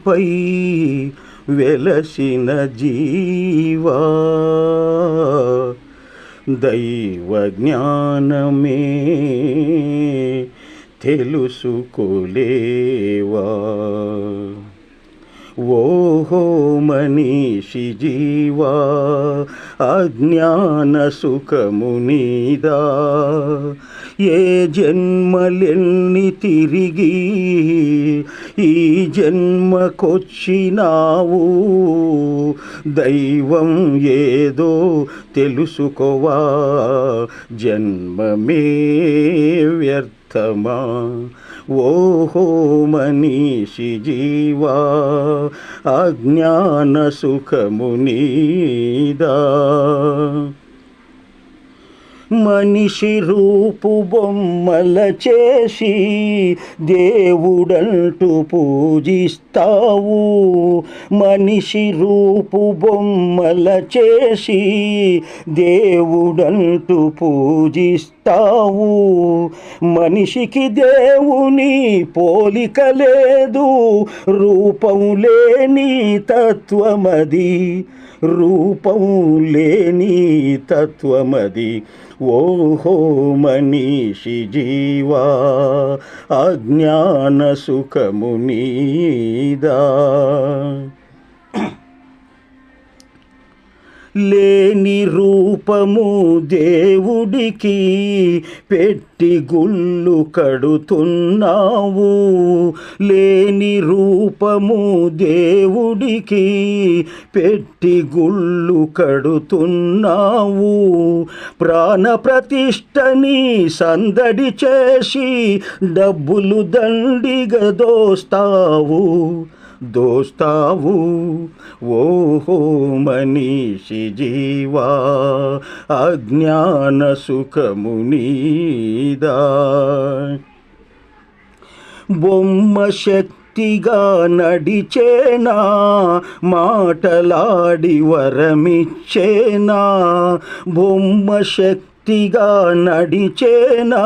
భూమిపై వెలసిన జీవా, దైవ జ్ఞానమే తెలుసుకోలేవా. ఓహో మనీషి జీవా, అజ్ఞాన సుఖము నీదా. ఏ జన్మలెన్ని తిరిగి ఈ జన్మకొచ్చినావు, దైవం ఏదో తెలుసుకోవా. జన్మమే వ్యర్థమా. ఓహో మనీషి జీవా, అజ్ఞాన సుఖము నీదా. మనిషి రూపు బొమ్మల చేసి దేవుడంటూ పూజిస్తావు. మనిషి రూపు బొమ్మల చేసి దేవుడంటూ పూజిస్తావు. మనిషికి దేవుని పోలిక లేదు, రూపం లేని తత్వమది, రూపం లేని తత్వమది. ఓహో మనీషి జీవా, అజ్ఞాన సుఖము నీదా. లేని రూపము దేవుడికి పెట్టి గుళ్ళు కడుతున్నావు. లేని రూపము దేవుడికి పెట్టి గుళ్ళు కడుతున్నావు. ప్రాణ ప్రతిష్టని సందడి చేసి డబ్బులు దండిగా దోస్తావు. ఓహో మనీషి జీవా, అజ్ఞాన సుఖము నీదా. బొమ్మ శక్తిగా నడిచేనా, మాటలాడి వరమిచ్చేనా. బొమ్మ శక్తిగా నడిచేనా,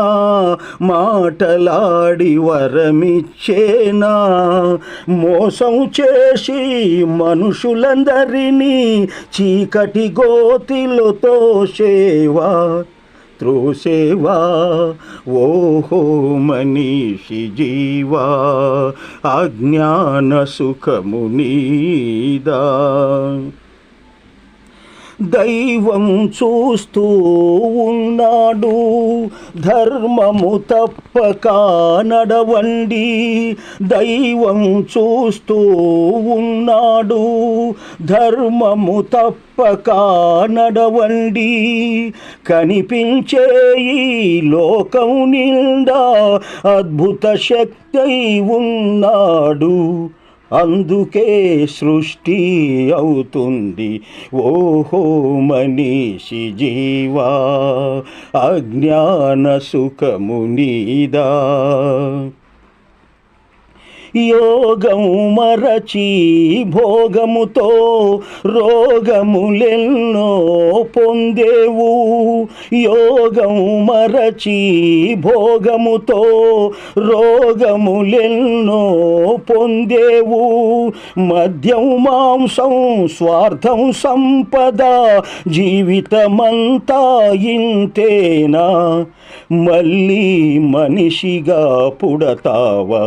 మాటలాడి వరమిచ్చేనా. మోసం చేసి మనుషులందరినీ చీకటి గోతిలో త్రోసేవా. ఓహో మనీషి జీవా, అజ్ఞాన సుఖము నీదా. దైవం చూస్తూ ఉన్నాడు, ధర్మము తప్పక నడవండి. దైవం చూస్తూ ఉన్నాడు, ధర్మము తప్పక నడవండి. కనిపించే ఈ లోకం నిండా అద్భుత శక్తి ఉన్నాడు, అందుకే సృష్టి అవుతుంది. ఓహో మనీషి జీవా, అజ్ఞాన సుఖము నీదా. యోగం మరచి భోగముతో రోగములెన్నో పొందేవు. యోగం మరచి భోగముతో రోగములెన్నో పొందేవు. మద్యం మాంసం స్వార్థం సంపద జీవితమంతా ఇంతేనా. మళ్ళీ మనిషిగా పుడతావా.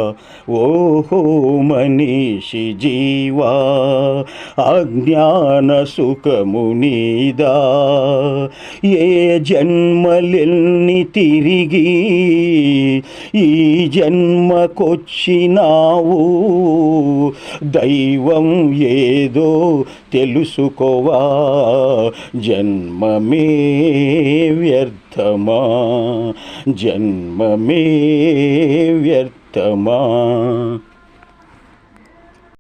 ఓహో మనీషి జీవా, అజ్ఞాన సుఖము నీదా. ఏ జన్మలెన్ని తిరిగి ఈ జన్మకొచ్చినావు, దైవం ఏదో తెలుసుకోవా. జన్మమే వ్యర్థమా, జన్మమే వ్యర్థమా.